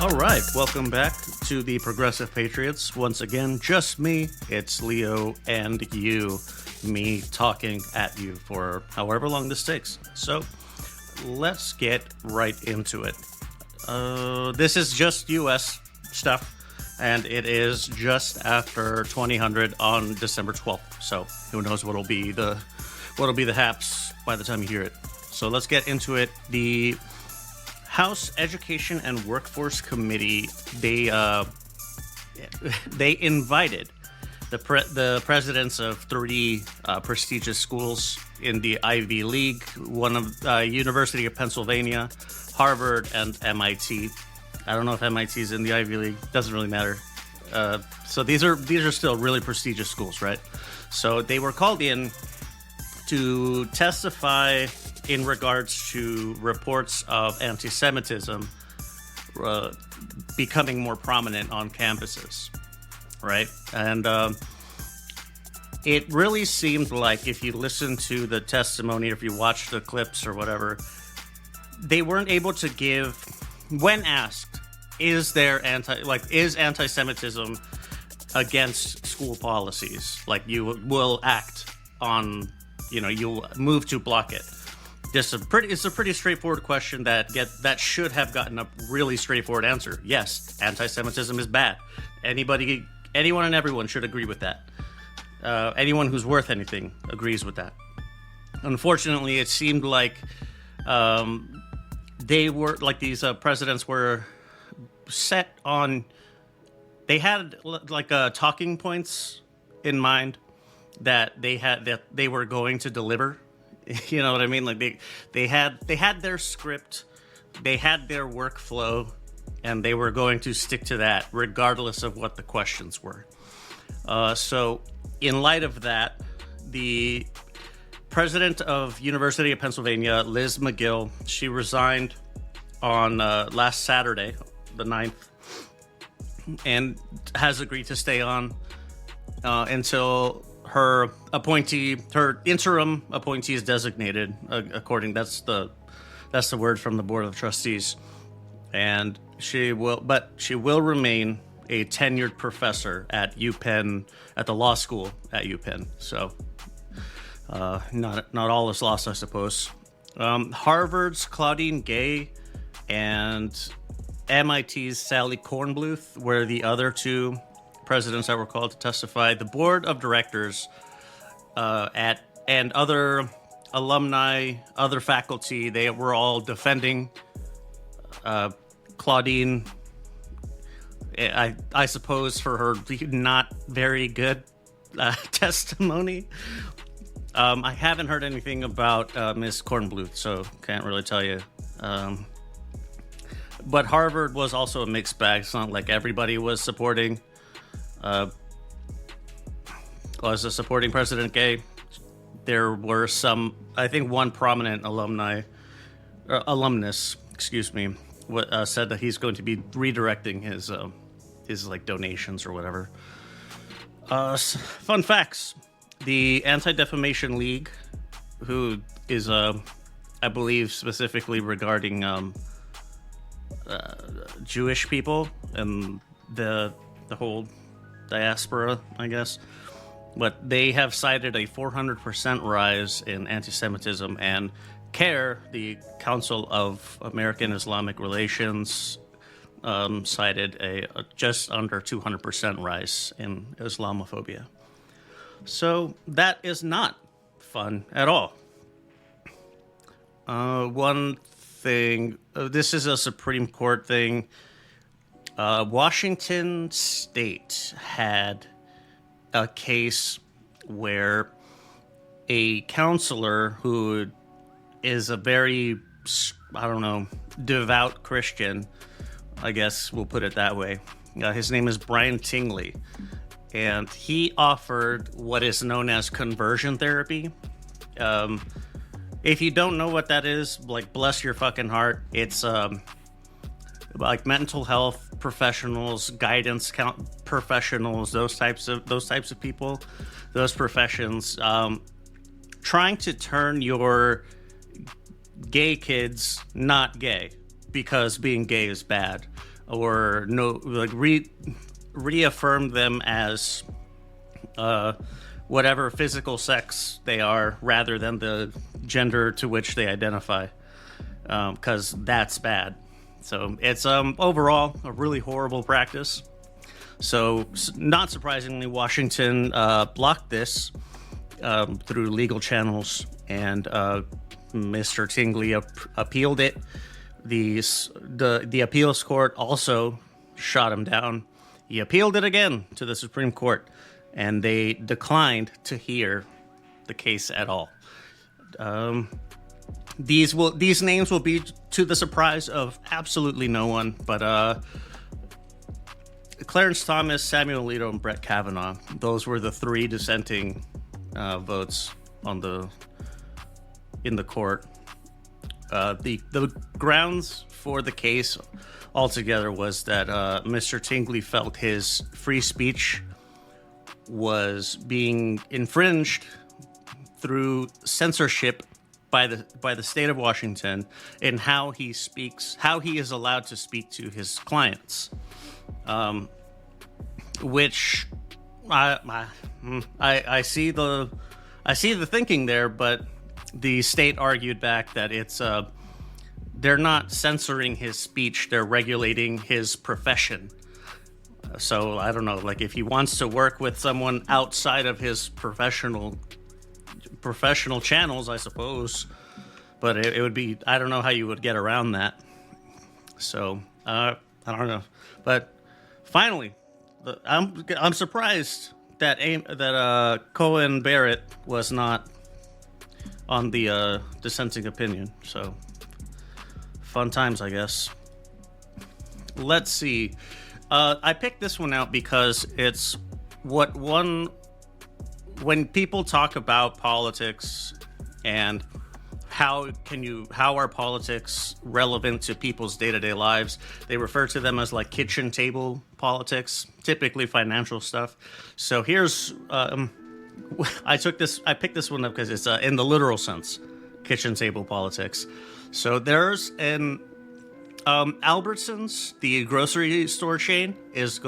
All right, welcome back to the Progressive Patriots. Once again, just me. It's Leo and you, me talking at you for however long this takes. So let's get right into it. This is just U.S. stuff, and it is just after 2000 on December 12th. So who knows what'll be the haps by the time you hear it. So let's get into it. The House Education and Workforce Committee, they invited the presidents of three prestigious schools in the Ivy League, one of University of Pennsylvania, Harvard, and MIT. I don't know if MIT is in the Ivy League. Doesn't really matter. So these are still really prestigious schools, right? So they were called in to testify in regards to reports of antisemitism becoming more prominent on campuses, right? And it really seemed like, if you listen to the testimony, if you watch the clips or whatever, they weren't able to give, when asked, is anti-Semitism against school policies? Like, you will act on, you'll move to block it. It's a pretty straightforward question that should have gotten a really straightforward answer. Yes, anti-Semitism is bad. Anyone and everyone should agree with that. Anyone who's worth anything agrees with that. Unfortunately, it seemed like these presidents were set on. They had talking points in mind that they were going to deliver. You know what I mean? Like they had their script, they had their workflow, and they were going to stick to that regardless of what the questions were. So in light of that, the president of University of Pennsylvania, Liz McGill, she resigned on last Saturday, the 9th, and has agreed to stay on until her interim appointee is designated. That's the word from the Board of Trustees, and she will remain a tenured professor at UPenn, at the law school at UPenn. So, not all is lost, I suppose. Harvard's Claudine Gay and MIT's Sally Kornbluth were the other two presidents that were called to testify. The board of directors and other alumni, other faculty, they were all defending Claudine, I suppose, for her not very good testimony. I haven't heard anything about Ms. Kornbluth, so can't really tell you. But Harvard was also a mixed bag. It's not like everybody was supporting supporting President Gay. There were some, I think one prominent alumnus, said that he's going to be redirecting his donations or whatever. Fun facts. The Anti-Defamation League, who is, I believe, specifically regarding Jewish people and the whole diaspora, I guess. But they have cited a 400% rise in anti-Semitism, and CAIR, the Council of American Islamic Relations, cited a just under 200% rise in Islamophobia. So that is not fun at all. One thing, this is a Supreme Court thing. Washington State had a case where a counselor who is a very, devout Christian, I guess we'll put it that way. His name is Brian Tingley, and he offered what is known as conversion therapy. If you don't know what that is, bless your fucking heart. It's like mental health professionals, guidance professionals, those types of people, those professions, trying to turn your gay kids not gay because being gay is bad. or no, like reaffirm them as whatever physical sex they are, rather than the gender to which they identify, because that's bad. So it's overall a really horrible practice. So not surprisingly, Washington blocked this through legal channels, and Mr. Tingley appealed it. The appeals court also shot him down. He appealed it again to the Supreme Court, and they declined to hear the case at all. These names will be to the surprise of absolutely no one, but Clarence Thomas, Samuel Alito, and Brett Kavanaugh. Those were the three dissenting votes in the court. The grounds for the case altogether was that Mr. Tingley felt his free speech was being infringed through censorship by the state of Washington in how he speaks, how he is allowed to speak to his clients, which I see the thinking there, but the state argued back that it's they're not censoring his speech, they're regulating his profession. So I don't know, like if he wants to work with someone outside of his professional channels, I suppose, but it would be, I don't know how you would get around that. So I don't know, but finally, I'm surprised that Cohen Barrett was not on the dissenting opinion. So fun times, I guess. Let's see. I picked this one out because it's when people talk about politics and how are politics relevant to people's day-to-day lives, they refer to them as like kitchen table politics, typically financial stuff. So here's I picked this one up because it's in the literal sense, kitchen table politics. So there's an Albertsons, the grocery store chain, is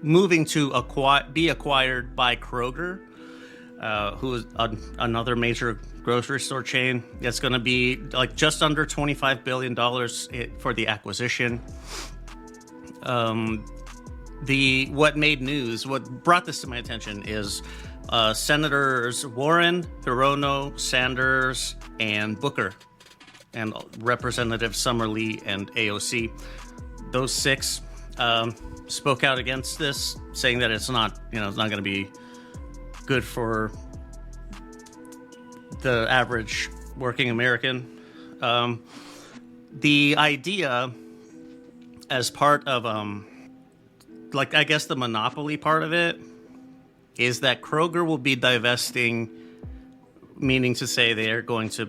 moving to be acquired by Kroger, who is another major grocery store chain. It's going to be like just under $25 billion for the acquisition. What brought this to my attention is Senators Warren, Hirono, Sanders, and Booker, and Representative Summerlee and AOC. Those six spoke out against this, saying that it's not going to be good for the average working American. The idea, as part of I guess the monopoly part of it, is that Kroger will be divesting, meaning to say they are going to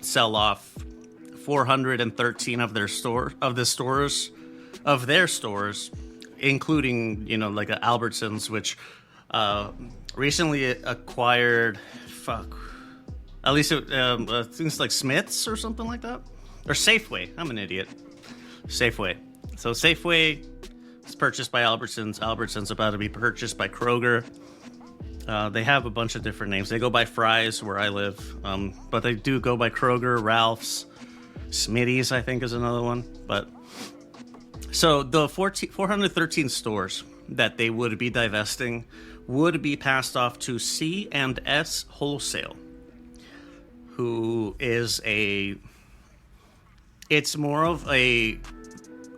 sell off 413 of their stores, including like Albertsons, which recently acquired at least things like Smith's or something like that, or Safeway. I'm an idiot. Safeway. So Safeway is purchased by Albertsons. Albertsons about to be purchased by Kroger. They have a bunch of different names. They go by Fry's where I live, but they do go by Kroger, Ralph's, Smitty's, I think, is another one. But so the 413 stores that they would be divesting would be passed off to C&S Wholesale, who is it's more of a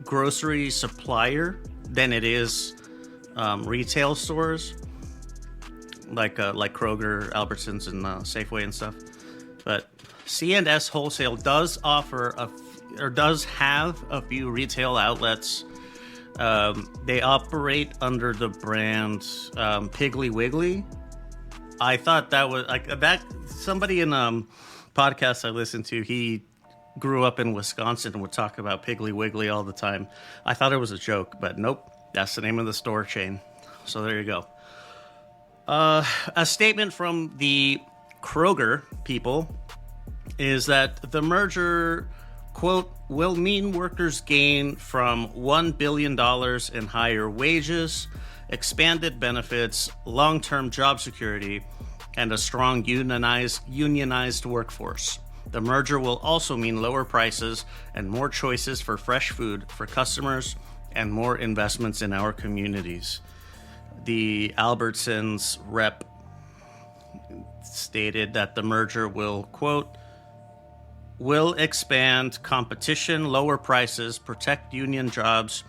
grocery supplier than it is retail stores like Kroger, Albertsons, and Safeway and stuff. But C&S Wholesale does offer does have a few retail outlets. They operate under the brand Piggly Wiggly. I thought that was that somebody in podcast I listened to, he grew up in Wisconsin and would talk about Piggly Wiggly all the time. I thought it was a joke, but nope, that's the name of the store chain. So there you go. A statement from the Kroger people is that the merger, quote, will mean workers gain from $1 billion in higher wages, expanded benefits, long-term job security, and a strong unionized workforce. The merger will also mean lower prices and more choices for fresh food for customers and more investments in our communities. The Albertsons rep stated that the merger will, quote, will expand competition, lower prices, protect union jobs,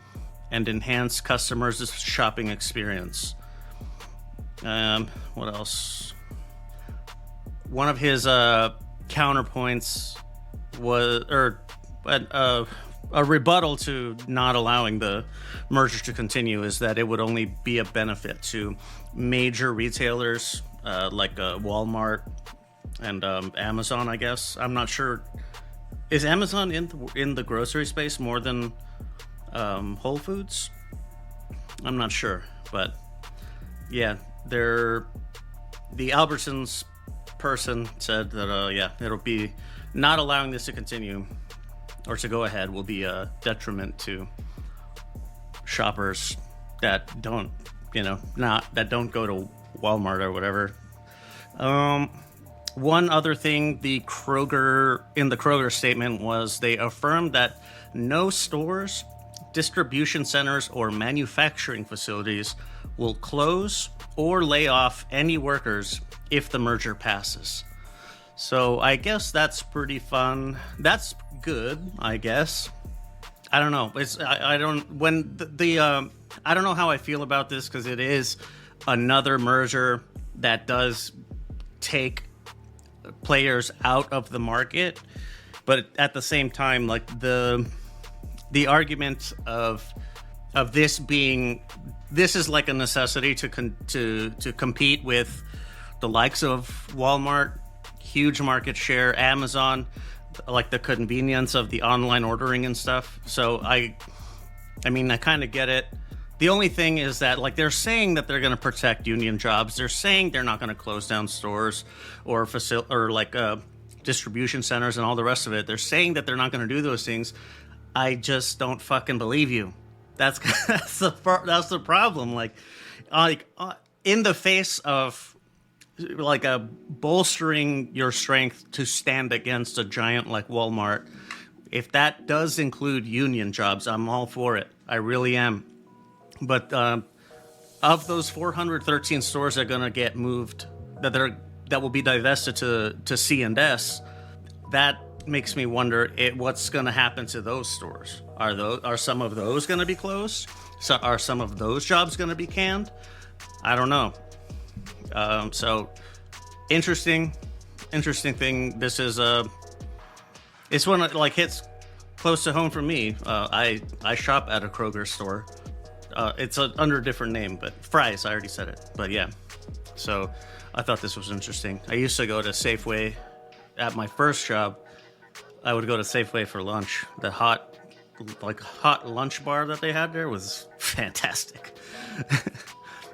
and enhance customers' shopping experience. What else? One of his counterpoints was, a rebuttal to not allowing the merger to continue is that it would only be a benefit to major retailers like Walmart and Amazon, I guess. I'm not sure. Is Amazon in the grocery space more than Whole Foods? I'm not sure, but yeah, the Albertsons person said that it'll be not allowing this to continue or to go ahead will be a detriment to shoppers that don't go to Walmart or whatever. One other thing, the Kroger statement was they affirmed that no stores, distribution centers, or manufacturing facilities will close or lay off any workers if the merger passes. So I guess that's pretty fun. That's good, I guess. I don't know. I don't know how I feel about this because it is another merger that does take players out of the market, but at the same time, like the argument of this is like a necessity to compete with the likes of Walmart, huge market share, Amazon, like the convenience of the online ordering and stuff. So I mean, I kind of get it. The only thing is that, like, they're saying that they're going to protect union jobs. They're saying they're not going to close down stores or distribution centers and all the rest of it. They're saying that they're not going to do those things. I just don't fucking believe you. That's the problem. Like in the face of bolstering your strength to stand against a giant like Walmart, if that does include union jobs, I'm all for it. I really am. But of those 413 stores that are going to get moved, that will be divested to C&S, that makes me wonder what's going to happen to those stores. Are some of those going to be closed? So are some of those jobs going to be canned? I don't know. So interesting thing. This is it's one that like hits close to home for me. I shop at a Kroger store. It's under a different name, but Fry's, I already said it. But yeah, so I thought this was interesting. I used to go to Safeway at my first job. I would go to Safeway for lunch. The hot lunch bar that they had there was fantastic.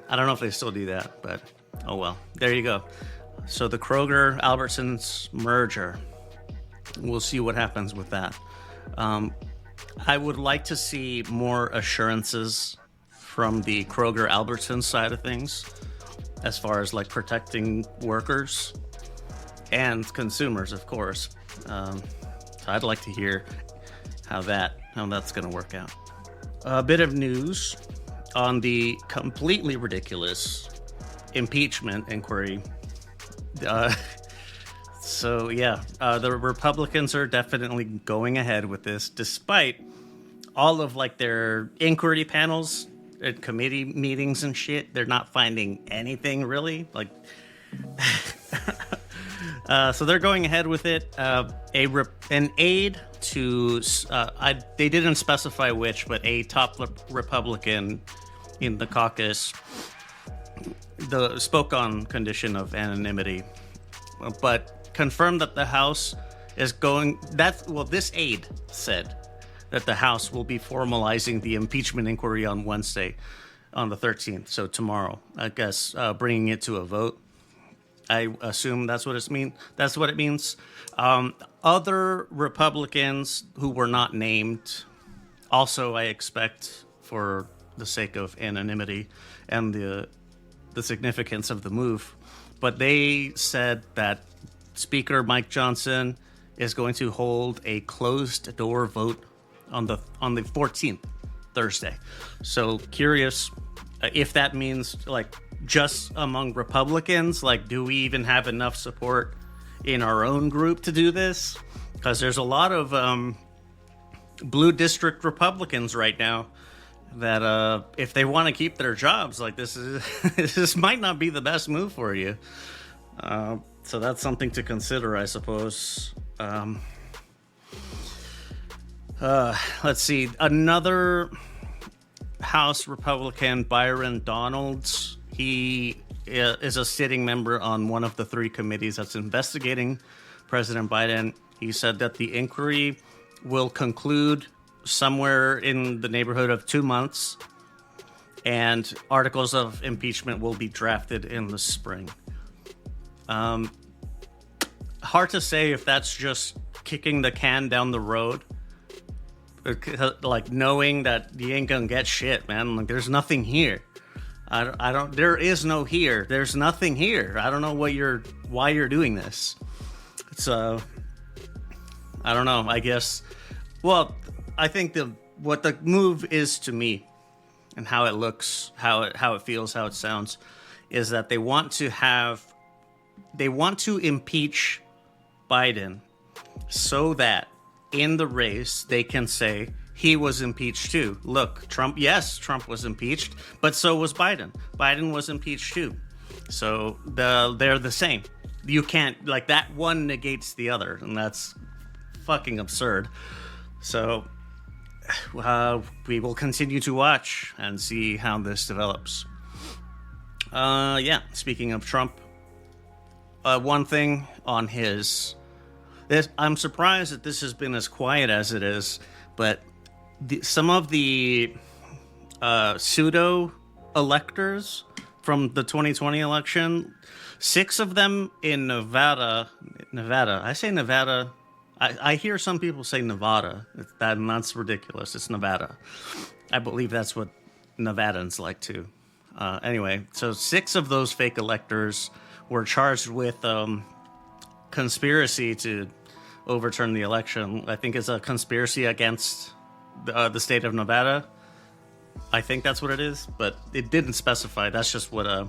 I don't know if they still do that, but oh well. There you go. So the Kroger Albertsons merger. We'll see what happens with that. I would like to see more assurances from the Kroger Albertsons side of things as far as like protecting workers and consumers, of course. So I'd like to hear how that's going to work out. A bit of news on the completely ridiculous impeachment inquiry. So yeah, the Republicans are definitely going ahead with this, despite all of like their inquiry panels and committee meetings and shit. They're not finding anything really. Like, so they're going ahead with it. An aide to they didn't specify which, but a top Republican in the caucus spoke on condition of anonymity, but confirmed that the House is going. This aide said that the House will be formalizing the impeachment inquiry on Wednesday, on the 13th, so tomorrow, I guess, bringing it to a vote. I assume that's what That's what it means. Other Republicans who were not named, also, I expect, for the sake of anonymity and the significance of the move, but they said that Speaker Mike Johnson is going to hold a closed door vote on the 14th, Thursday. So curious if that means like just among Republicans, like do we even have enough support in our own group to do this? Because there's a lot of blue district Republicans right now that if they want to keep their jobs, like this might not be the best move for you. So that's something to consider, I suppose. Let's see. Another House Republican, Byron Donalds. He is a sitting member on one of the three committees that's investigating President Biden. He said that the inquiry will conclude somewhere in the neighborhood of 2 months, and articles of impeachment will be drafted in the spring. Hard to say if that's just kicking the can down the road, like knowing that you ain't gonna get shit, man. Like there's nothing here. I don't. There is no here. There's nothing here. I don't know why you're doing this. It's I don't know. I guess. Well, I think what the move is to me, and how it looks, how it feels, how it sounds, is that they want to impeach Biden so that in the race they can say he was impeached too. Look, Trump was impeached, but so was Biden. Biden was impeached too. So they're the same. You can't, like, that one negates the other, and that's fucking absurd. So we will continue to watch and see how this develops. Speaking of Trump, one thing on I'm surprised that this has been as quiet as it is, but some of the pseudo electors from the 2020 election, 6 of them in Nevada. I say Nevada. I hear some people say Nevada. And that's ridiculous. It's Nevada. I believe that's what Nevadans like too. Anyway, so 6 of those fake electors were charged with conspiracy to overturn the election. I think it's a conspiracy against the state of Nevada. I think that's what it is, but it didn't specify. That's just what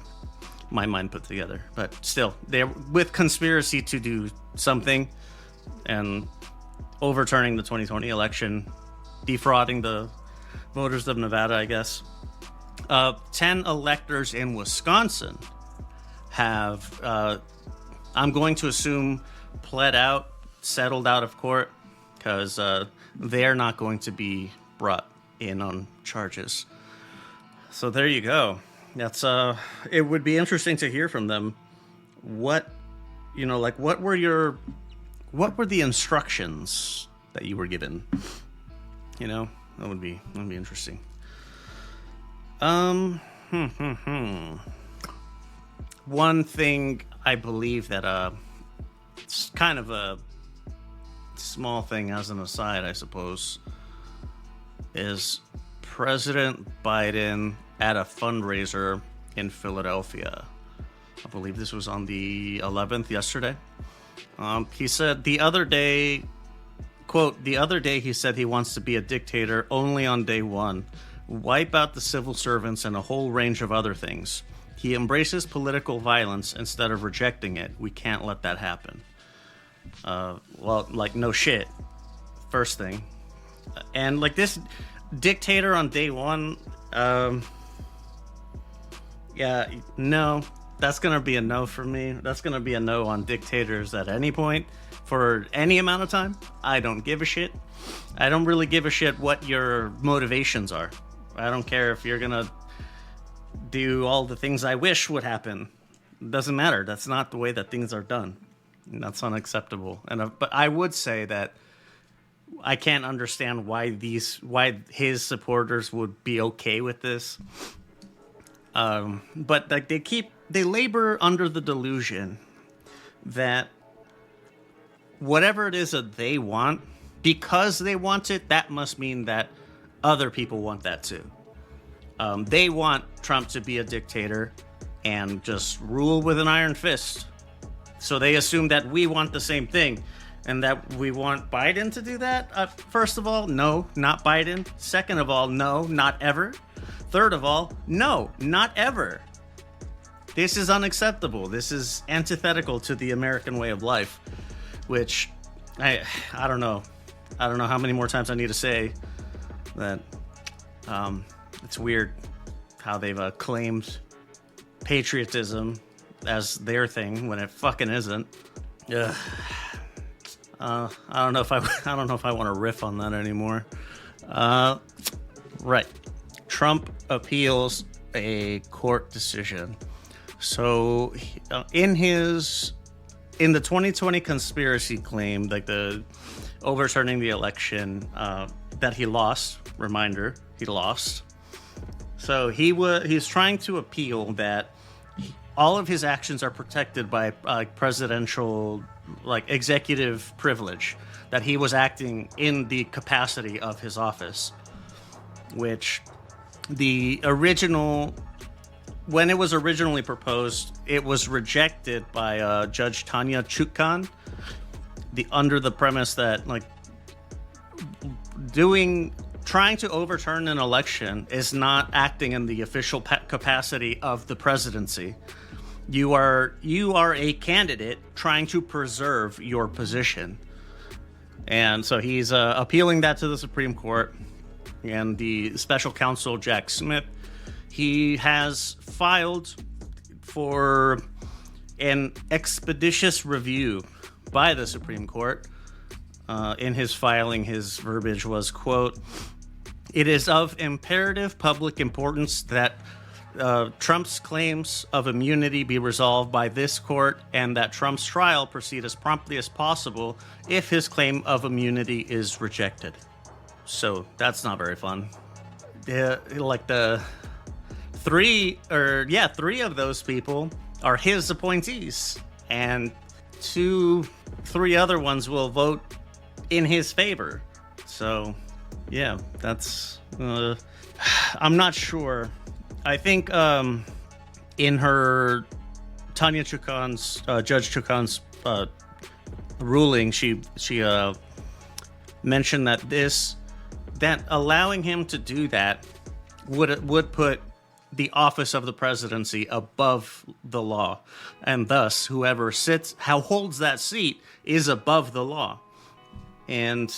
my mind put together. But still, they're with conspiracy to do something and overturning the 2020 election, defrauding the voters of Nevada, I guess. 10 electors in Wisconsin have, I'm going to assume, settled out of court, because they're not going to be brought in on charges. So there you go. That's it would be interesting to hear from them. What were the instructions that you were given? That would be interesting. One thing I believe that it's kind of a small thing as an aside, I suppose, is President Biden at a fundraiser in Philadelphia. I believe this was on the 11th, yesterday. He said the other day, quote, "The other day he said he wants to be a dictator only on day one, wipe out the civil servants and a whole range of other things. He embraces political violence instead of rejecting it. We can't let that happen." Well, like, no shit. First thing. And like this dictator on day one, no, that's going to be a no for me. That's going to be a no on dictators at any point for any amount of time. I don't give a shit. I don't really give a shit what your motivations are. I don't care if you're going to do all the things I wish would happen. It doesn't matter. That's not the way that things are done. And that's unacceptable. But I would say that I can't understand why his supporters would be okay with this. But like they keep they labor under the delusion that whatever it is that they want, because they want it, that must mean that other people want that too. They want Trump to be a dictator and just rule with an iron fist. So they assume that we want the same thing and that we want Biden to do that. First of all, no, not Biden. Second of all, no, not ever. Third of all, no, not ever. This is unacceptable. This is antithetical to the American way of life, which I don't know. I don't know how many more times I need to say that. It's weird how they've claimed patriotism as their thing when it fucking isn't. Ugh. I don't know if I want to riff on that anymore. Right. Trump appeals a court decision. So in the 2020 conspiracy claim, like the overturning the election, that he lost. Reminder, he lost. So he's trying to appeal that all of his actions are protected by presidential, executive privilege, that he was acting in the capacity of his office, which when it was originally proposed, it was rejected by Judge Tanya Chutkan, under the premise that trying to overturn an election is not acting in the official capacity of the presidency. You are a candidate trying to preserve your position. And so he's appealing that to the Supreme Court. And the special counsel, Jack Smith, he has filed for an expeditious review by the Supreme Court. In his filing, his verbiage was, quote, "It is of imperative public importance that Trump's claims of immunity be resolved by this court and that Trump's trial proceed as promptly as possible if his claim of immunity is rejected." So that's not very fun. Three of those people are his appointees, and three other ones will vote in his favor. So yeah, that's I'm not sure. I think in her Judge Chutkan's ruling, she mentioned that allowing him to do that would put the office of the presidency above the law, and thus whoever holds that seat is above the law. And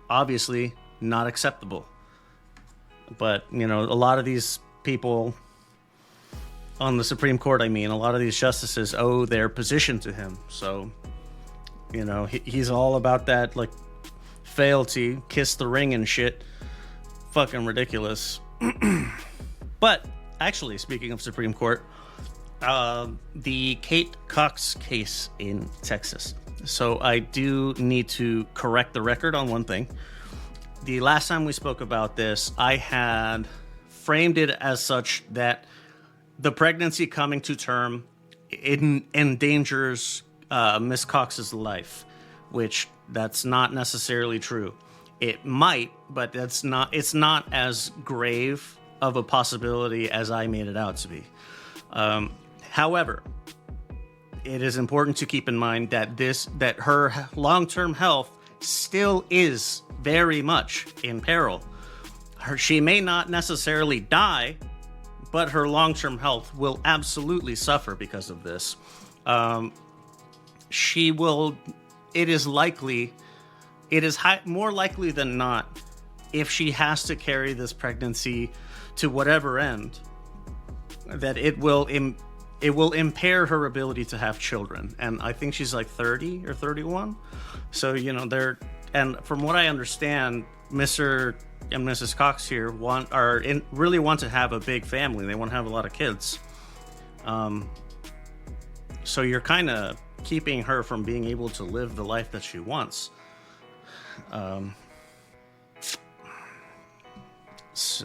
obviously not acceptable. But a lot of these people on the Supreme Court, a lot of these justices owe their position to him. So he's all about that fealty, kiss the ring and shit. Fucking ridiculous. But actually, speaking of Supreme Court, the Kate Cox case in Texas. So I do need to correct the record on one thing. The last time we spoke about this, I had framed it as such that the pregnancy coming to term endangers Miss Cox's life, which that's not necessarily true. It might, but it's not as grave of a possibility as I made it out to be. However, it is important to keep in mind that her long-term health still is very much in peril. She may not necessarily die, but her long-term health will absolutely suffer because of this. It is more likely than not, if she has to carry this pregnancy to whatever end, that it will impair her ability to have children. And I think she's 30 or 31. So, and from what I understand, Mr. and Mrs. Cox here really want to have a big family. They want to have a lot of kids. So you're kind of keeping her from being able to live the life that she wants.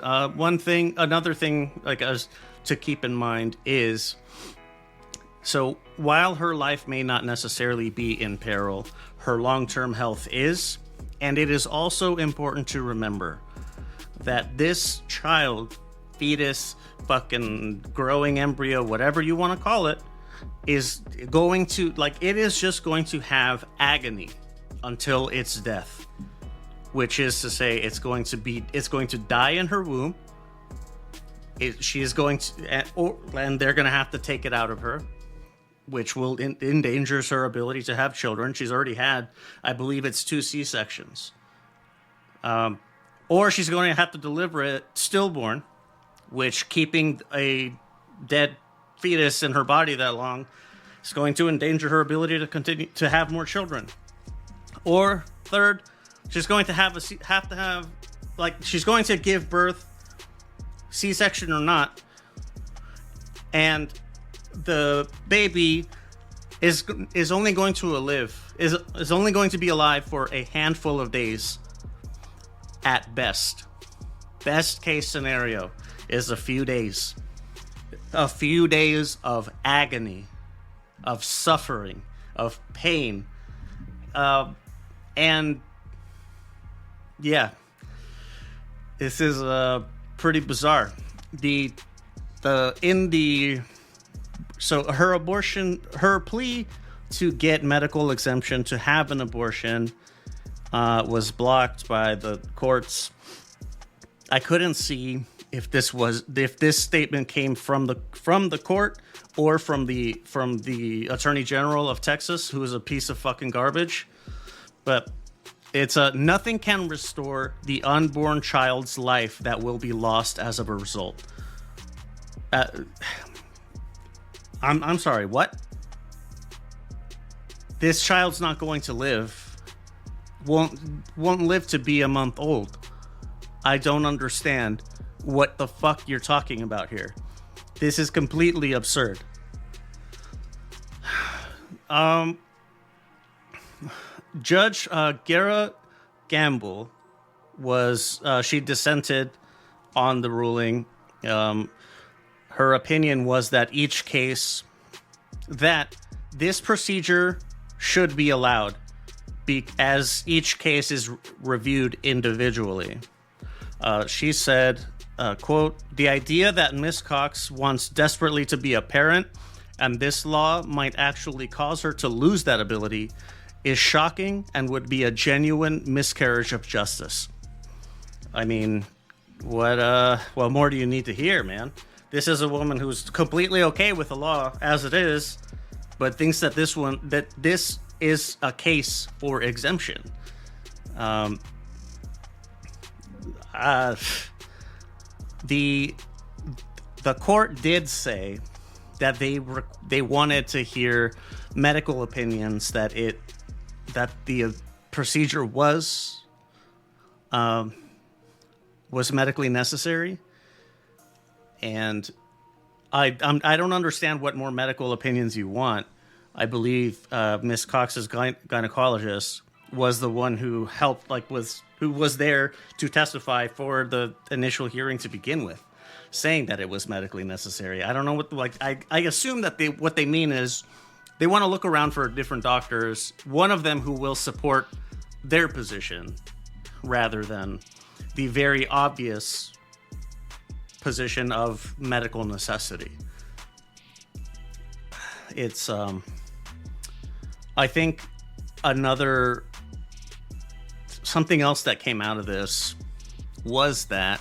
Another thing, like as to keep in mind is, so while her life may not necessarily be in peril, her long-term health is, and it is also important to remember that this child, fetus, fucking growing embryo, whatever you want to call it, is going to, like, it is just going to have agony until its death, which is to say it's going to die in her womb. She is going to, and they're going to have to take it out of her, which will endangers her ability to have children. She's already had, I believe it's 2 C-sections. Or she's going to have to deliver it stillborn, which keeping a dead fetus in her body that long is going to endanger her ability to continue to have more children. Or third, she's going to she's going to give birth, C-section or not, and the baby is only going to is only going to be alive for a handful of days at best. Best case scenario is a few days of agony, of suffering, of pain, and yeah, this is pretty bizarre. So her plea to get medical exemption to have an abortion was blocked by the courts. I couldn't see if this statement came from the court or from the Attorney General of Texas, who is a piece of fucking garbage. But it's nothing can restore the unborn child's life that will be lost as a result. I'm sorry, what? This child's not going to live. Won't live to be a month old. I don't understand what the fuck you're talking about here. This is completely absurd. Judge Gara Gamble she dissented on the ruling. Her opinion was that that this procedure should be allowed as each case is reviewed individually. She said, quote, "The idea that Miss Cox wants desperately to be a parent and this law might actually cause her to lose that ability is shocking and would be a genuine miscarriage of justice." I mean, what more do you need to hear, man? This is a woman who's completely okay with the law as it is, but thinks that this is a case for exemption. The court did say that they wanted to hear medical opinions that the procedure was medically necessary, and I don't understand what more medical opinions you want. I believe Miss Cox's gynecologist was the one who helped, who was there to testify for the initial hearing to begin with, saying that it was medically necessary. I don't know I assume that what they mean is they want to look around for different doctors, one of them who will support their position rather than the very obvious position of medical necessity. It's I think something else that came out of this was that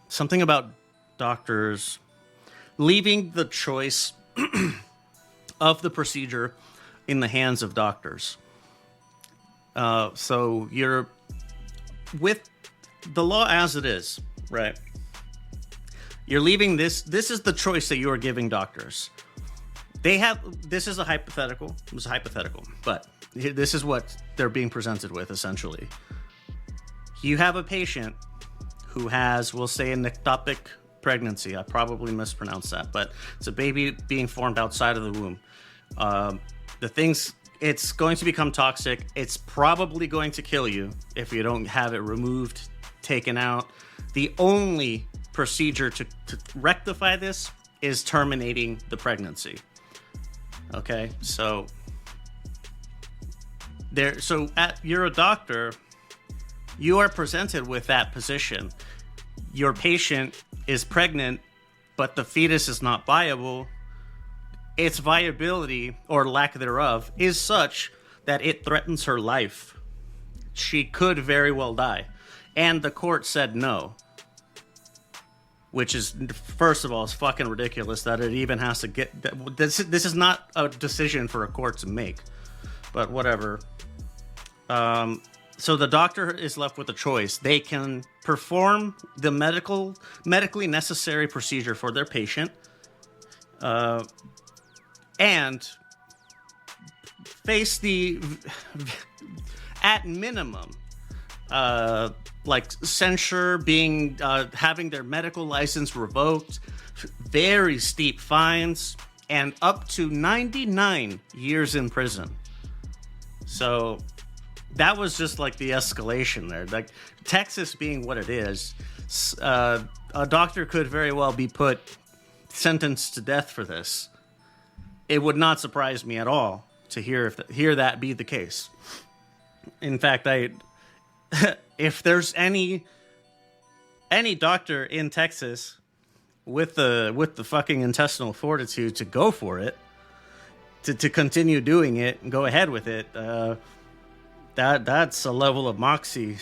something about doctors leaving the choice of the procedure in the hands of doctors. So you're with the law as it is, right? You're leaving this is the choice that you are giving doctors. This is a hypothetical. It was a hypothetical, but this is what they're being presented with, essentially. You have a patient who has, we'll say, an ectopic pregnancy. I probably mispronounced that, but it's a baby being formed outside of the womb. The things it's going to become toxic. It's probably going to kill you if you don't have it removed, taken out. The only procedure to rectify this is terminating the pregnancy. Okay, so you're a doctor. You are presented with that position. Your patient is pregnant, but the fetus is not viable. Its viability, or lack thereof, is such that it threatens her life. She could very well die. And the court said no. Which is, first of all, is fucking ridiculous that it even has to get... This is not a decision for a court to make. But whatever. So the doctor is left with a choice. They can perform the medically necessary procedure for their patient, and face the, at minimum, like censure, being having their medical license revoked, very steep fines, and up to 99 years in prison. So that was just like the escalation there. Like Texas being what it is, a doctor could very well be sentenced to death for this. It would not surprise me at all to hear that be the case. In fact, if there's any doctor in Texas with the fucking intestinal fortitude to go for it, to continue doing it and go ahead with it, that's a level of moxie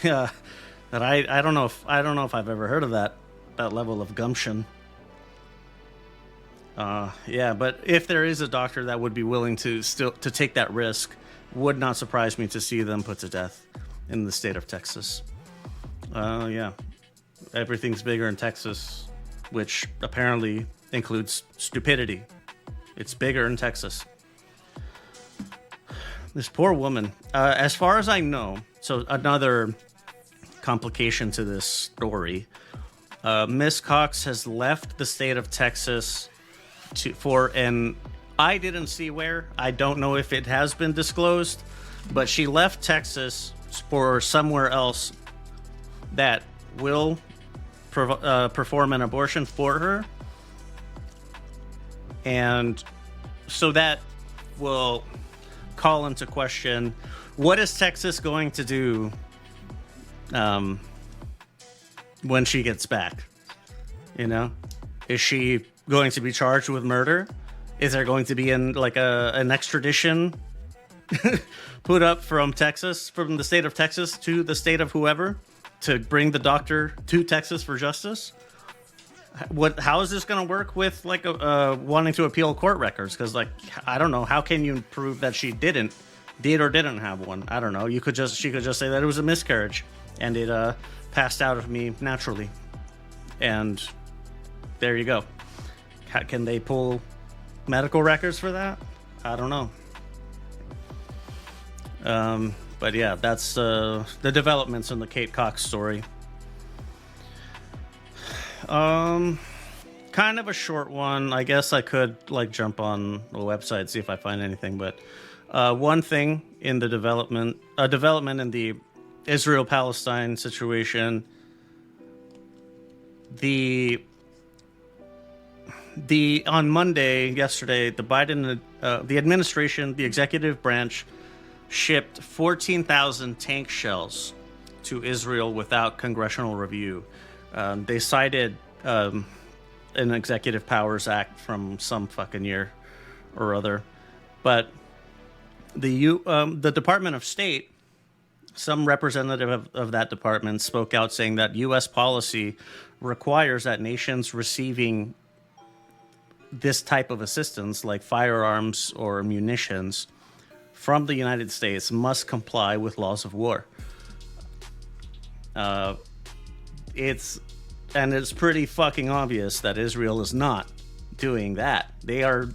that I don't know if I've ever heard of that level of gumption. Yeah, but if there is a doctor that would be willing to take that risk, would not surprise me to see them put to death in the state of Texas. Yeah, everything's bigger in Texas, which apparently includes stupidity. It's bigger in Texas. This poor woman, as far as I know, so another complication to this story, Miss Cox has left the state of Texas I didn't see where. I don't know if it has been disclosed, but she left Texas for somewhere else that will perform an abortion for her. And so that will call into question, what is Texas going to do when she gets back? You know, is she going to be charged with murder? Is there going to be an extradition put up from the state of Texas to the state of whoever to bring the doctor to Texas for justice? How is this going to work with wanting to appeal court records? Because I don't know, how can you prove that she did or didn't have one? I don't know. She could just say that it was a miscarriage and it passed out of me naturally, and there you go. Can they pull medical records for that? I don't know. But yeah, that's the developments in the Kate Cox story. Kind of a short one. I guess I could jump on the website, see if I find anything. But one thing in the development in the Israel-Palestine situation, on Monday, yesterday, the Biden, the administration, the executive branch, shipped 14,000 tank shells to Israel without congressional review. They cited an Executive Powers Act from some fucking year or other. But the Department of State, some representative of that department spoke out saying that U.S. policy requires that nations receiving this type of assistance, like firearms or munitions, from the United States must comply with laws of war. It's pretty fucking obvious that Israel is not doing that. They are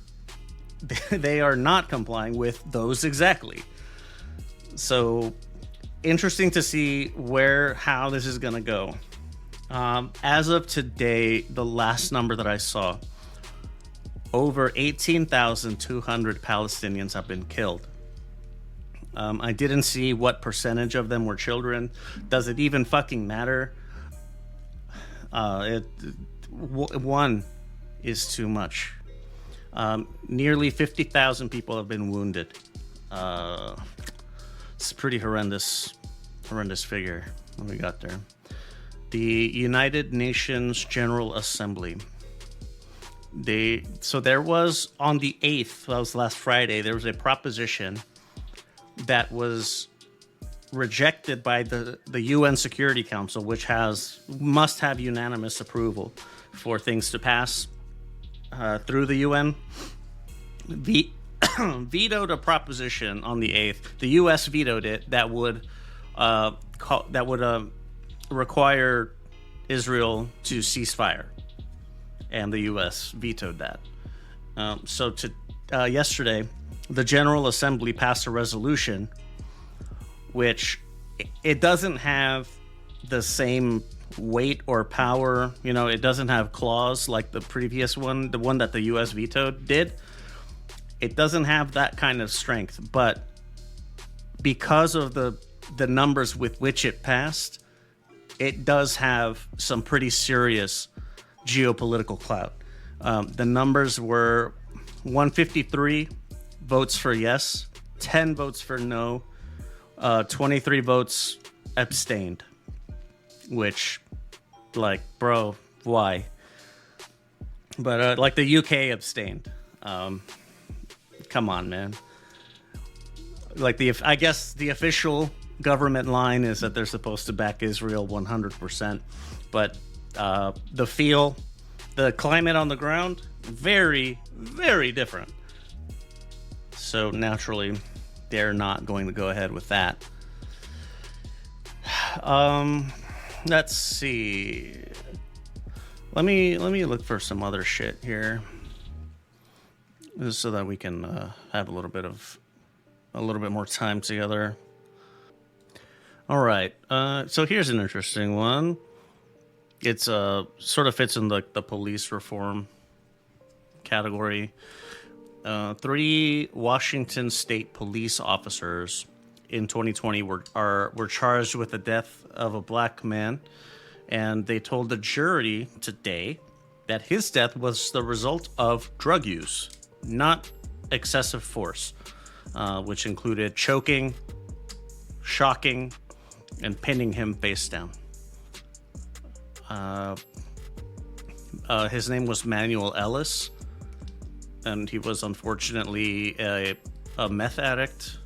not complying with those exactly. So interesting to see how this is going to go. As of today, the last number that I saw, over 18,200 Palestinians have been killed. I didn't see what percentage of them were children. Does it even fucking matter? One is too much. Nearly 50,000 people have been wounded. It's a pretty horrendous figure. What we got there? The United Nations General Assembly. There was on the 8th, that was last Friday, there was a proposition that was rejected by the UN Security Council, which must have unanimous approval for things to pass through the UN. Vetoed a proposition on the 8th. The US vetoed it that would require Israel to cease fire, and the US vetoed that. Yesterday, the General Assembly passed a resolution which it doesn't have the same weight or power. It doesn't have clause like the previous one, the one that the US vetoed did. It doesn't have that kind of strength, but because of the numbers with which it passed, it does have some pretty serious geopolitical clout. The numbers were 153 votes for yes, 10 votes for no, 23 votes abstained. Which, bro, why? But the UK abstained. Come on, man. I guess the official government line is that they're supposed to back Israel 100%, but the climate on the ground, very, very different. So naturally, they're not going to go ahead with that. Let's see. Let me look for some other shit here, just so that we can have a little bit more time together. All right. So here's an interesting one. It's sort of fits in the police reform category. 3 Washington State police officers in 2020 were charged with the death of a black man, and they told the jury today that his death was the result of drug use, not excessive force, which included choking, shocking, and pinning him face down. His name was Manuel Ellis, and he was unfortunately a meth addict.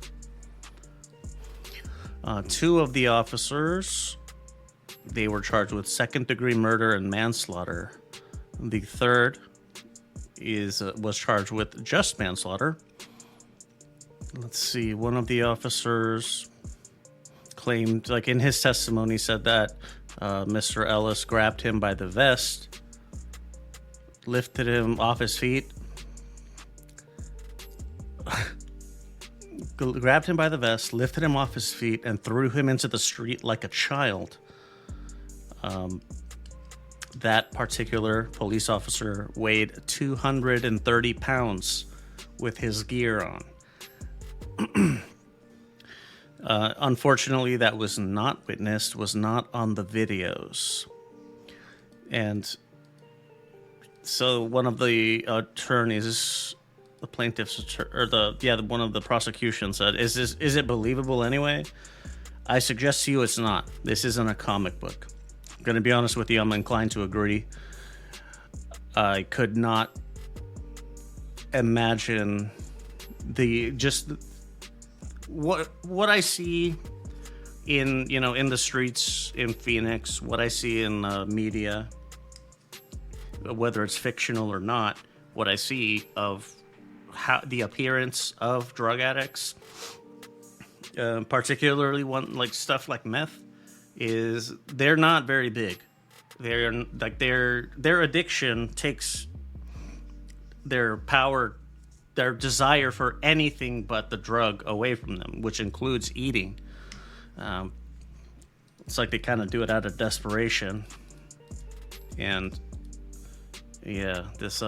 2 of the officers, they were charged with second-degree murder and manslaughter. The third was charged with just manslaughter. Let's see. One of the officers claimed, in his testimony, said that Mr. Ellis grabbed him by the vest, lifted him off his feet, grabbed him by the vest, lifted him off his feet, and threw him into the street like a child. That particular police officer weighed 230 pounds with his gear on. Unfortunately, that was not witnessed, was not on the videos. And so one of the attorneys, the plaintiff's one of the prosecution said, is it believable anyway? I suggest to you it's not. This isn't a comic book. I'm going to be honest with you, I'm inclined to agree. I could not imagine what I see in the streets in Phoenix, what I see in media, whether it's fictional or not, what I see of how the appearance of drug addicts, particularly stuff like meth, is they're not very big. They're their addiction takes their power, their desire for anything but the drug away from them, which includes eating. It's like they kind of do it out of desperation. And yeah, this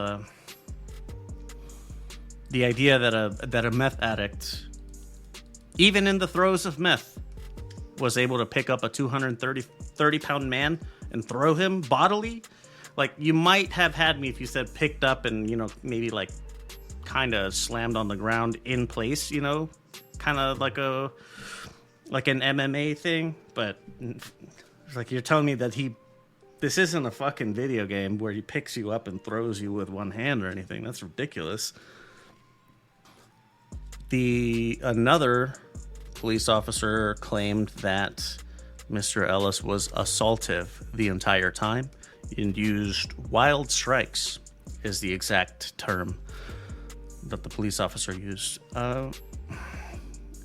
The idea that a meth addict, even in the throes of meth, was able to pick up a 230-pound man and throw him bodily. Like, you might have had me if you said picked up and, maybe like kind of slammed on the ground in place, kind of like an MMA thing. But it's like, you're telling me that this isn't a fucking video game where he picks you up and throws you with one hand or anything. That's ridiculous. Another police officer claimed that Mr. Ellis was assaultive the entire time and used wild strikes, is the exact term that the police officer used.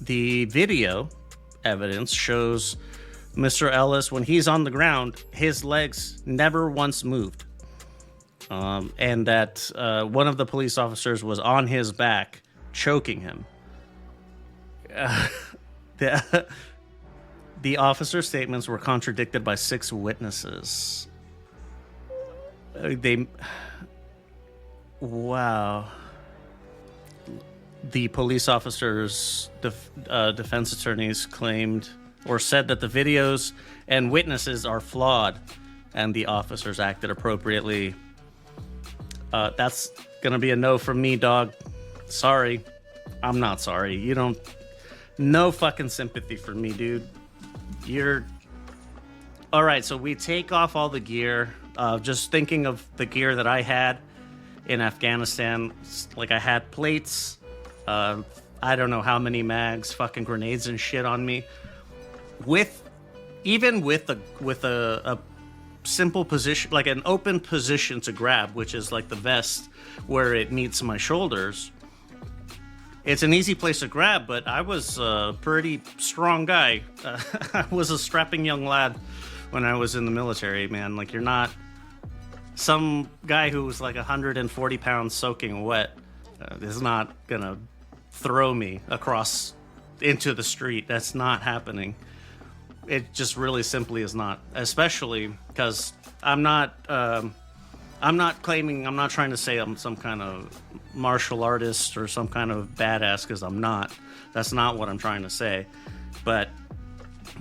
The video evidence shows Mr. Ellis, when he's on the ground, his legs never once moved. And that one of the police officers was on his back, choking him. The officer's statements were contradicted by 6 witnesses. Wow. The police officers' defense attorneys claimed or said that the videos and witnesses are flawed and the officers acted appropriately. That's gonna be a no from me, dog. Sorry. I'm not sorry. You don't... No fucking sympathy for me, dude. Alright, so we take off all the gear. Just thinking of the gear that I had in Afghanistan. Like, I had plates. I don't know how many mags, fucking grenades and shit on me. With a simple position, like an open position to grab, which is like the vest where it meets my shoulders. It's an easy place to grab, but I was a pretty strong guy. I was a strapping young lad when I was in the military, man. Like, you're not some guy who was like 140 pounds soaking wet is not gonna throw me across into the street. That's not happening. It just really simply is not, especially because I'm not claiming, I'm not trying to say I'm some kind of martial artist or some kind of badass, because I'm not. That's not what I'm trying to say. But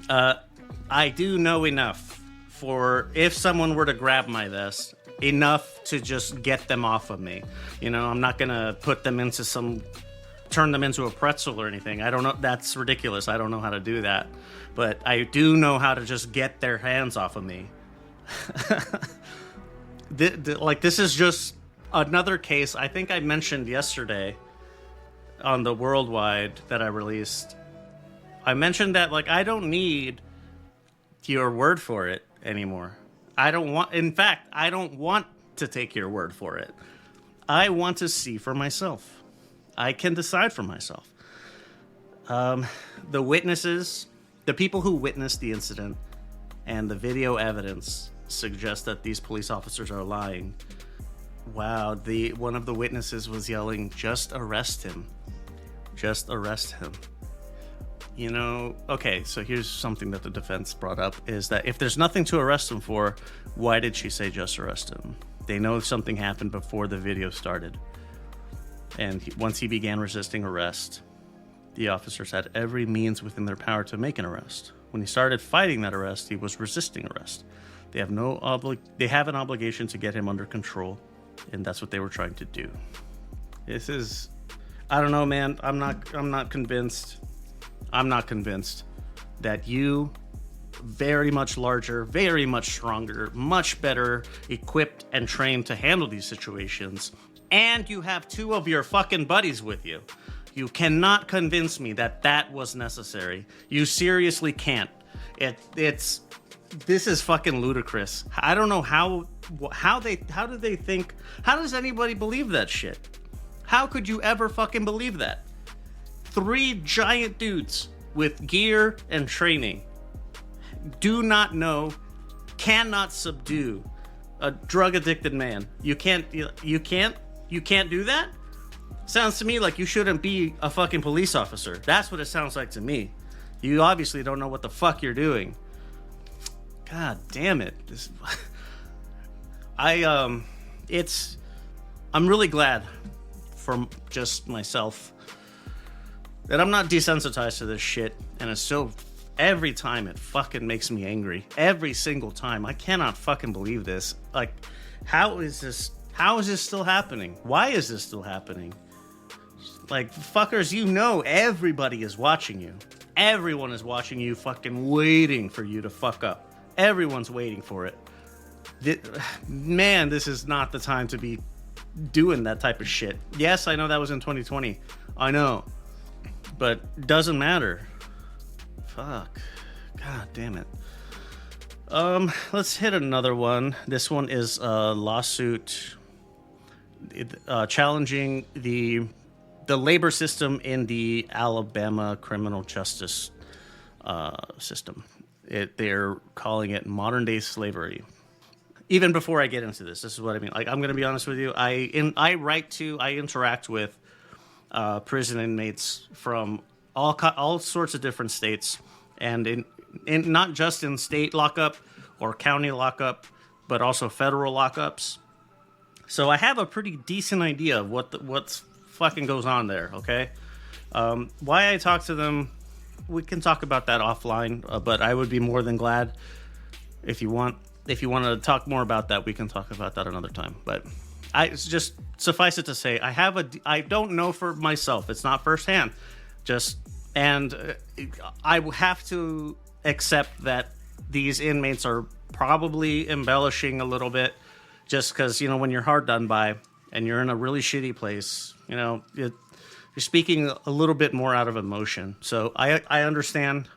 I do know enough for if someone were to grab my vest, enough to just get them off of me. I'm not going to put them into turn them into a pretzel or anything. I don't know. That's ridiculous. I don't know how to do that. But I do know how to just get their hands off of me. This is just another case. I think I mentioned yesterday on the Worldwide that I released. I mentioned that, like, I don't need your word for it anymore. I don't want to take your word for it. I want to see for myself. I can decide for myself. The witnesses, the people who witnessed the incident, and the video evidence suggest that these police officers are lying. Wow, one of the witnesses was yelling, "Just arrest him. Just arrest him." Okay, so here's something that the defense brought up, is that if there's nothing to arrest him for, why did she say just arrest him? They know something happened before the video started. And once he began resisting arrest, the officers had every means within their power to make an arrest. When he started fighting that arrest, he was resisting arrest. They have they have an obligation to get him under control, and that's what they were trying to do. I don't know, man. I'm not convinced. I'm not convinced that you, very much larger, very much stronger, much better equipped and trained to handle these situations, and you have 2 of your fucking buddies with you. You cannot convince me that was necessary. You seriously can't. This is fucking ludicrous. I don't know how do they think, how does anybody believe that shit? How could you ever fucking believe that? 3 giant dudes with gear and training do not know, cannot subdue a drug addicted man. You can't do that? Sounds to me like you shouldn't be a fucking police officer. That's what it sounds like to me. You obviously don't know what the fuck you're doing. God damn it. I'm really glad from just myself that I'm not desensitized to this shit, and it's so every time it fucking makes me angry. Every single time. I cannot fucking believe this. Like, how is this still happening? Why is this still happening? Like, fuckers, you know everybody is watching you. Everyone is watching you, fucking waiting for you to fuck up. Everyone's waiting for it. Man, this is not the time to be doing that type of shit. Yes, I know that was in 2020. I know. But it doesn't matter. Fuck. God damn it. Let's hit another one. This one is a lawsuit challenging the labor system in the Alabama criminal justice system. They're calling it modern day slavery. Even before I get into this is what I mean. Like, I'm going to be honest with you. I interact with prison inmates from all sorts of different states, and in not just in state lockup or county lockup, but also federal lockups. So I have a pretty decent idea of what's fucking goes on there. Okay, why I talk to them, we can talk about that offline. But I would be more than glad if you want to talk more about that. We can talk about that another time. But it's just suffice it to say, I don't know for myself. It's not firsthand. I have to accept that these inmates are probably embellishing a little bit, just because, when you're hard done by and you're in a really shitty place, you're speaking a little bit more out of emotion. So I understand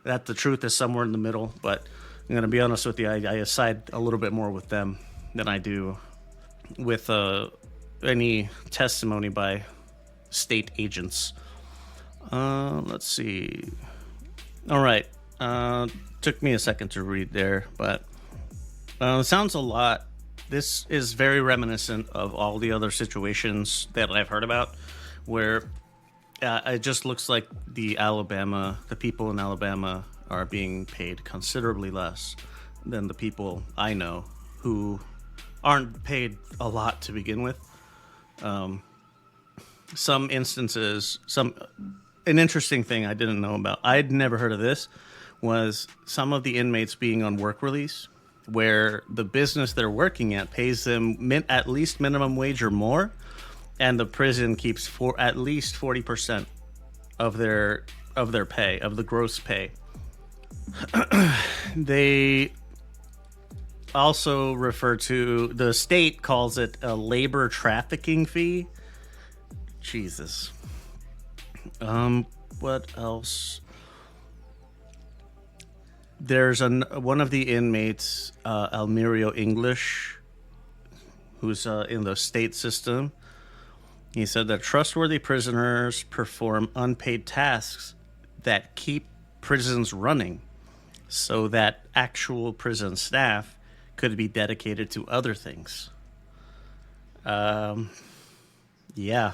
that the truth is somewhere in the middle, but I'm going to be honest with you, I side a little bit more with them than I do with any testimony by state agents. Let's see. All right. Took me a second to read there, but it sounds a lot. This is very reminiscent of all the other situations that I've heard about, where it just looks like the people in Alabama are being paid considerably less than the people I know who aren't paid a lot to begin with. Some instances, an interesting thing I didn't know about, I'd never heard of this, was some of the inmates being on work release, where the business they're working at pays them at least minimum wage or more, and the prison keeps for at least 40% of their pay, of the gross pay. They also refer to, the state calls it a labor trafficking fee. Jesus. What else? There's one of the inmates, Almirio English, who's in the state system. He said that trustworthy prisoners perform unpaid tasks that keep prisons running, so that actual prison staff could be dedicated to other things. Yeah.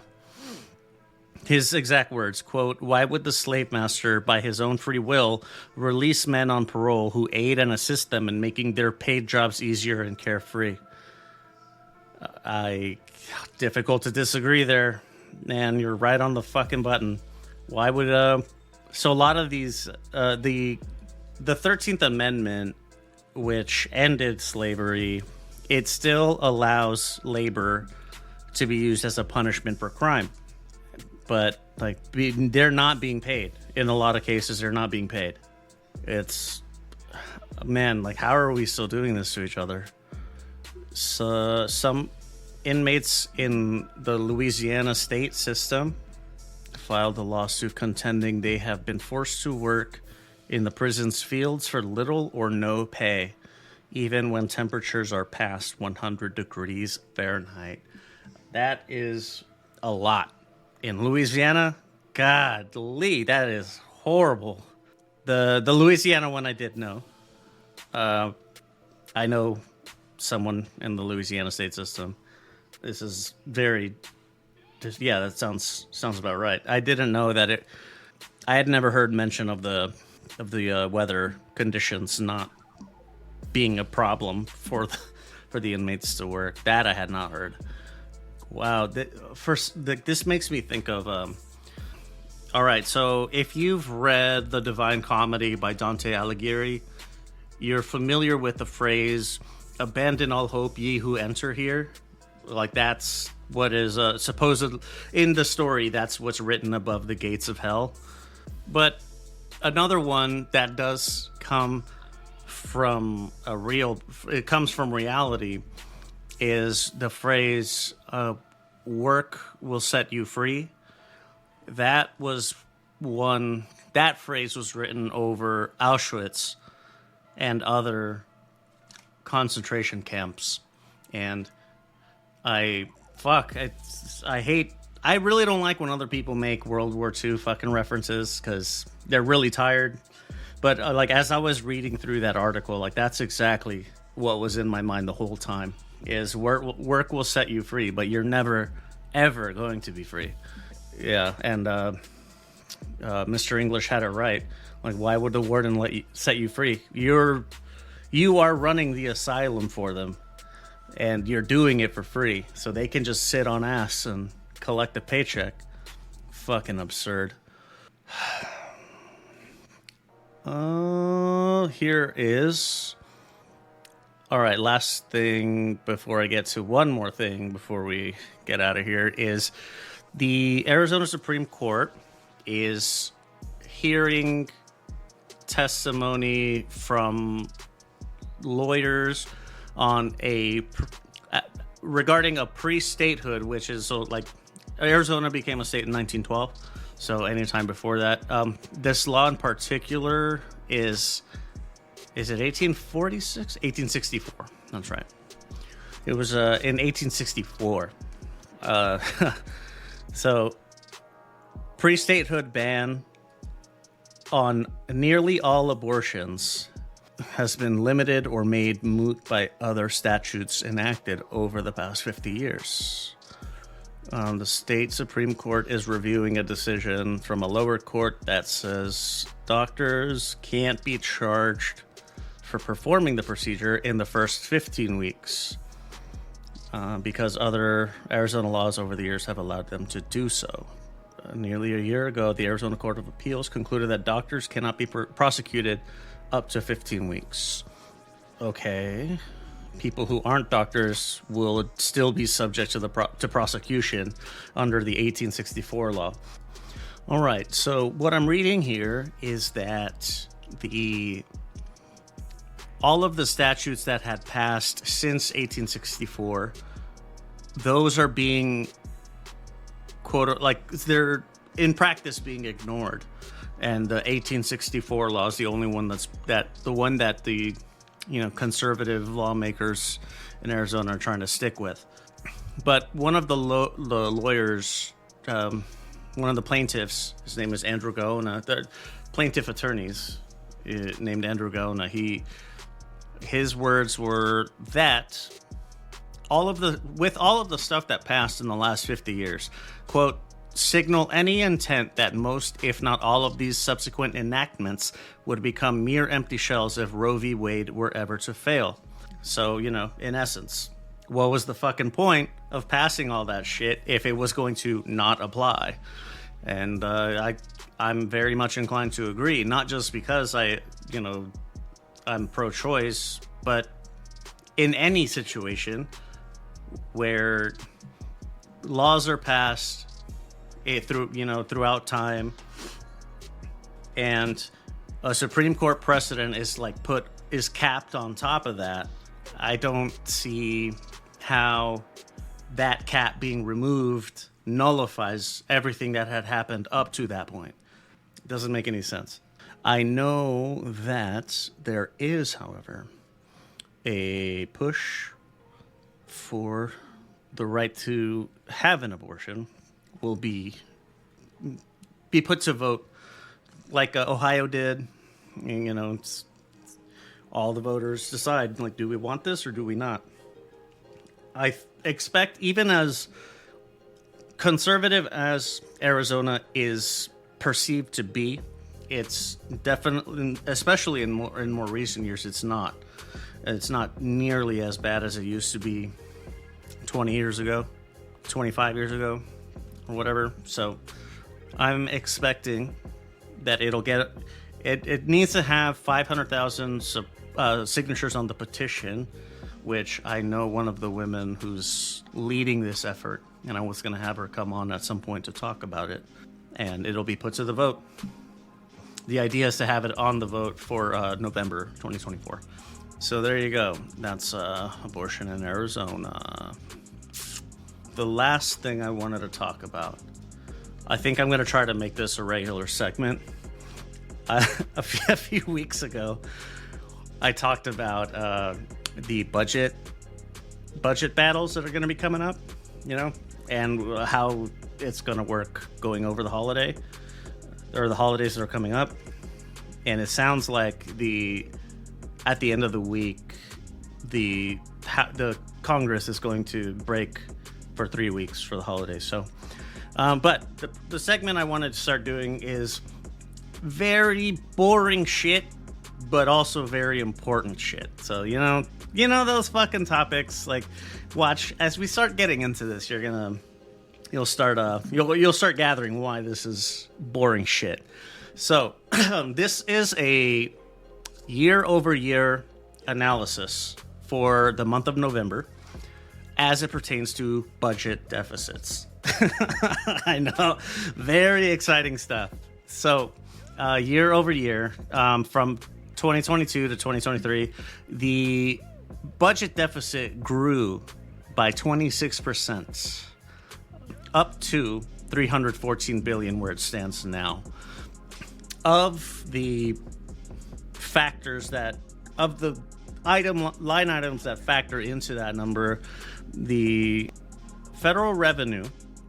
His exact words, quote, "Why would the slave master, by his own free will, release men on parole who aid and assist them in making their paid jobs easier and carefree?" Difficult to disagree there. Man, you're right on the fucking button. Why would, so a lot of these, the 13th Amendment, which ended slavery, it still allows labor to be used as a punishment for crime. But they're not being paid. In a lot of cases, they're not being paid. It's, man, how are we still doing this to each other? So some inmates in the Louisiana state system filed a lawsuit contending they have been forced to work in the prison's fields for little or no pay, even when temperatures are past 100 degrees Fahrenheit. That is a lot. In Louisiana, godly, that is horrible. The Louisiana one I did know. I know someone in the Louisiana state system. This is very, yeah, that sounds about right. I didn't know that I had never heard mention of the weather conditions not being a problem for the inmates to work. That I had not heard. Wow. This makes me think of. All right, so if you've read The Divine Comedy by Dante Alighieri, you're familiar with the phrase, abandon all hope, ye who enter here. Like, that's what is supposed in the story, that's what's written above the gates of hell. But another one that does come from it comes from reality, is the phrase, work will set you free. That phrase was written over Auschwitz and other concentration camps. And I really don't like when other people make World War II fucking references, because they're really tired. But like, as I was reading through that article, like, that's exactly what was in my mind the whole time, is work will set you free, but you're never, ever going to be free. Yeah, and Mr. English had it right. Like, why would the warden set you free? You are running the asylum for them, and you're doing it for free, so they can just sit on ass and collect a paycheck. Fucking absurd. Here is... Alright, last thing before I get to one more thing before we get out of here is the Arizona Supreme Court is hearing testimony from lawyers on regarding a pre-statehood, which is, so, like, Arizona became a state in 1912, so anytime before that. This law in particular is it 1846? 1864. That's right. It was in 1864. So, pre-statehood ban on nearly all abortions has been limited or made moot by other statutes enacted over the past 50 years. The state Supreme Court is reviewing a decision from a lower court that says doctors can't be charged for performing the procedure in the first 15 weeks because other Arizona laws over the years have allowed them to do so. Nearly a year ago, the Arizona Court of Appeals concluded that doctors cannot be prosecuted up to 15 weeks. Okay. People who aren't doctors will still be subject to prosecution under the 1864 law. All right, so what I'm reading here is that all of the statutes that had passed since 1864, those are being they're in practice being ignored, and the 1864 law is the only one that the conservative lawmakers in Arizona are trying to stick with. But one of the lawyers, one of the plaintiffs, his name is Andrew Gaona, the plaintiff attorneys named Andrew Gaona, his words were that with all of the stuff that passed in the last 50 years, quote, signal any intent that most, if not all, of these subsequent enactments would become mere empty shells if Roe v. Wade were ever to fail. So, in essence, what was the fucking point of passing all that shit if it was going to not apply? And I'm very much inclined to agree, not just because I'm pro-choice, but in any situation where laws are passed throughout time, and a Supreme Court precedent is capped on top of that, I don't see how that cap being removed nullifies everything that had happened up to that point. It doesn't make any sense. I know that there is, however, a push for the right to have an abortion will be put to vote, like Ohio did. It's all the voters decide, like, do we want this or do we not? I expect, even as conservative as Arizona is perceived to be, it's definitely, especially in more recent years, it's not nearly as bad as it used to be 20 years ago. 25 years ago or whatever. So I'm expecting that it'll get it needs to have 500,000 signatures on the petition, which I know one of the women who's leading this effort, and I was going to have her come on at some point to talk about it, and it'll be put to the vote. The idea is to have it on the vote for November 2024. So there you go. That's abortion in Arizona. The last thing I wanted to talk about, I think I'm going to try to make this a regular segment. A few weeks ago, I talked about the budget battles that are going to be coming up, and how it's going to work going over the holiday, or the holidays that are coming up. And it sounds like at the end of the week, the Congress is going to break for 3 weeks for the holidays. So, but the segment I wanted to start doing is very boring shit, but also very important shit. So, those fucking topics, like, watch as we start getting into this, you'll start gathering why this is boring shit. So, this is a year-over-year analysis for the month of November as it pertains to budget deficits. I know, very exciting stuff. So, year-over-year, from 2022 to 2023, the budget deficit grew by 26%, up to $314 billion where it stands now. Of the factors of the line items that factor into that number, the federal revenue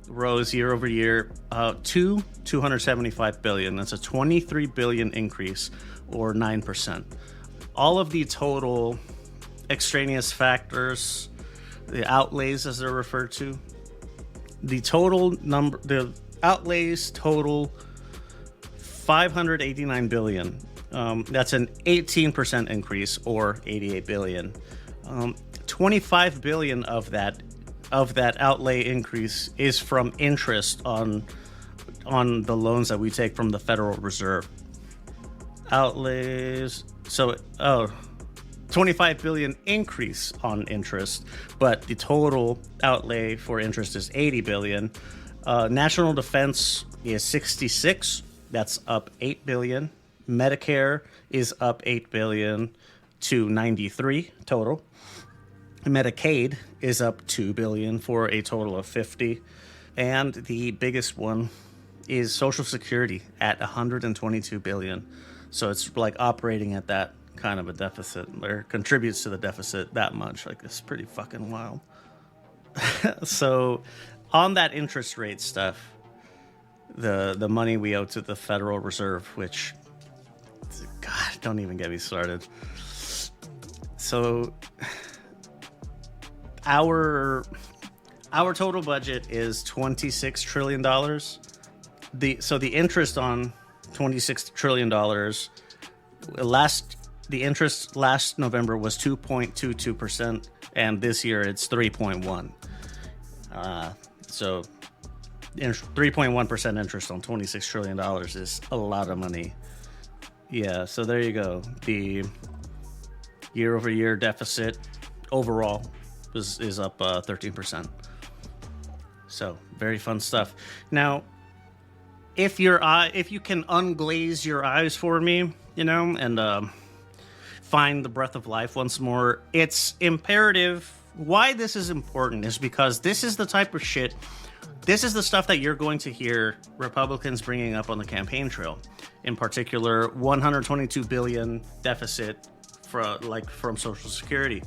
rose year over year to $275 billion. That's a $23 billion increase, or 9%. All of the total extraneous factors, the outlays as they're referred to, the outlays total $589 billion. That's an 18% increase, or $88 billion. $25 billion of that outlay increase is from interest on the loans that we take from the Federal Reserve. Outlays, so $25 billion increase on interest, but the total outlay for interest is $80 billion. National defense is $66. That's up $8 billion. Medicare is up $8 billion to $93 total. Medicaid is up $2 billion for a total of $50. And the biggest one is Social Security at $122 billion. So it's like operating at that kind of a deficit, or contributes to the deficit that much. Like, it's pretty fucking wild. So on that interest rate stuff, the money we owe to the Federal Reserve, which, God, don't even get me started. So our total budget is $26 trillion. The interest on $26 trillion, the interest last November was 2.22%, and this year it's 3.1%. So 3.1% interest on $26 trillion is a lot of money. Yeah, so there you go. The year-over-year deficit overall is up 13%. So very fun stuff. Now, if you can unglaze your eyes for me, and find the breath of life once more, it's imperative. Why this is important is because this is the type of shit. This is the stuff that you're going to hear Republicans bringing up on the campaign trail. In particular, $122 billion deficit from Social Security.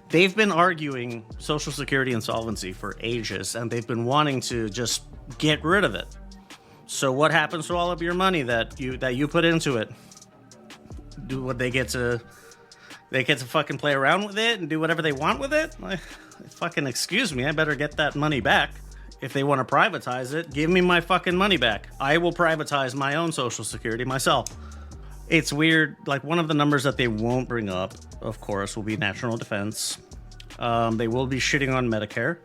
They've been arguing Social Security insolvency for ages, and they've been wanting to just get rid of it. So what happens to all of your money that you put into it? They get to fucking play around with it and do whatever they want with it? Fucking excuse me, I better get that money back. If they want to privatize it, give me my fucking money back. I will privatize my own Social Security myself. It's weird. Like, one of the numbers that they won't bring up, of course, will be national defense. They will be shitting on Medicare.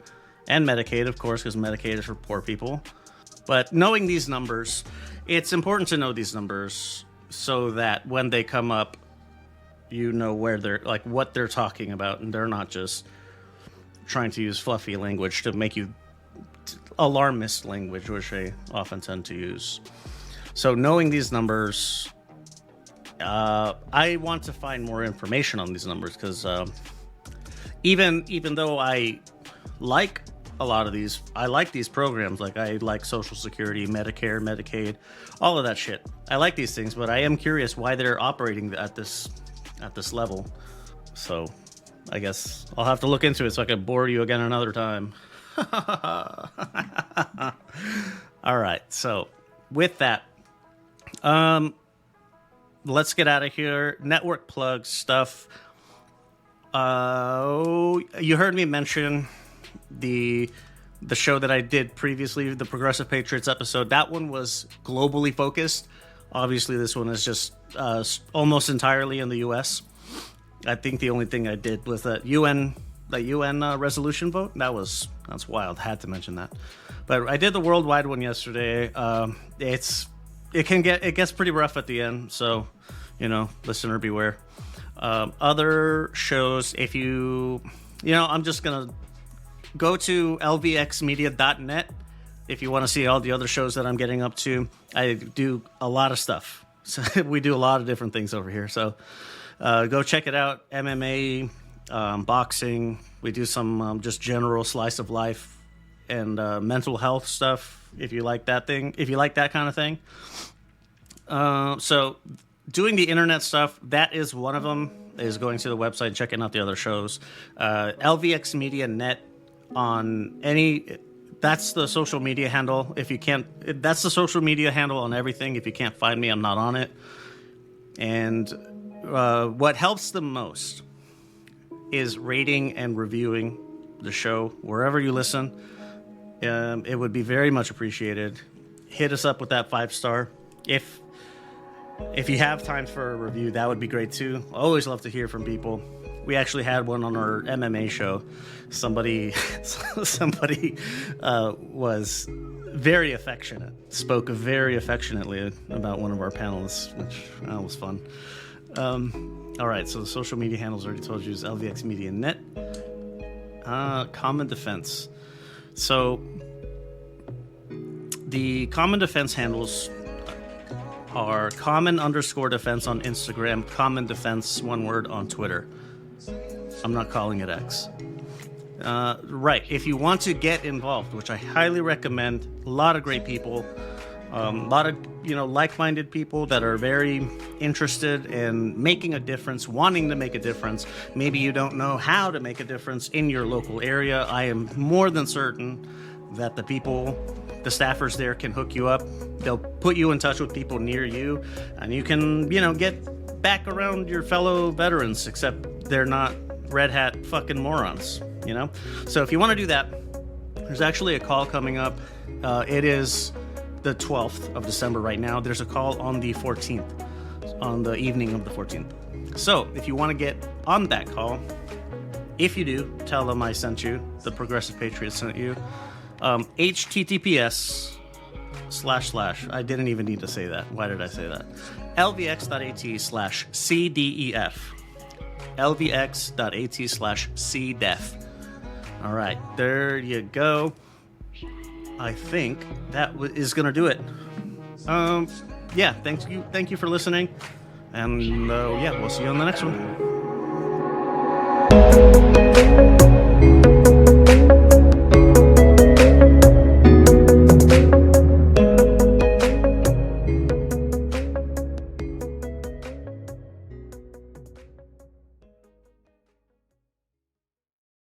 and Medicaid, of course, because Medicaid is for poor people. But knowing these numbers, it's important to know these numbers so that when they come up, you know where they're, like, what they're talking about, and they're not just trying to use fluffy language to make you alarmist language, which they often tend to use. So knowing these numbers, I want to find more information on these numbers because even though I like a lot of these, I like these programs, like I like Social Security, Medicare, Medicaid, all of that shit. I like these things, but I am curious why they're operating at this level. So I guess I'll have to look into it so I can bore you again another time. All right, so with that, let's get out of here. Network plug stuff. You heard me mention the show that I did previously, the Progressive Patriots episode. That one was globally focused. Obviously, this one is just almost entirely in the U.S. I think the only thing I did was that UN resolution vote. That's wild. Had to mention that. But I did the worldwide one yesterday. It gets pretty rough at the end, so listener beware. Other shows, if I'm just gonna go to lvxmedia.net if you want to see all the other shows that I'm getting up to. I do a lot of stuff. So we do a lot of different things over here. So go check it out. MMA, boxing. We do some just general slice of life and mental health stuff. If you like that kind of thing. So doing the internet stuff, that is one of them, is going to the website, checking out the other shows. LVX Media Net on that's the social media handle. That's the social media handle on everything. If you can't find me, I'm not on it. And what helps the most is rating and reviewing the show wherever you listen. It would be very much appreciated. Hit us up with that 5-star. If you have time for a review, that would be great too. Always love to hear from people. We actually had one on our MMA show. Somebody was very affectionate, spoke very affectionately about one of our panelists, which was fun. All right, so the social media handles already told you is LVX Media Net. Common Defense. So the Common Defense handles are common_defense on Instagram, common defense, one word, on Twitter. I'm not calling it X. Right. If you want to get involved, which I highly recommend, a lot of great people, a lot of like-minded people that are very interested in making a difference, wanting to make a difference. Maybe you don't know how to make a difference in your local area. I am more than certain that the staffers there can hook you up. They'll put you in touch with people near you, and you can, get back around your fellow veterans, except they're not red hat fucking morons, So if you want to do that, there's actually a call coming up. It is the 12th of December right now. There's a call on the 14th, on the evening of the 14th. So if you want to get on that call, if you do, tell them I sent you, the Progressive Patriots sent you. HTTPS / I didn't even need to say that. Why did I say that? lvx.at/CDEF. lvx.at/CDEF. All right, there you go. I think that is going to do it. Yeah, thank you for listening. And we'll see you on the next one.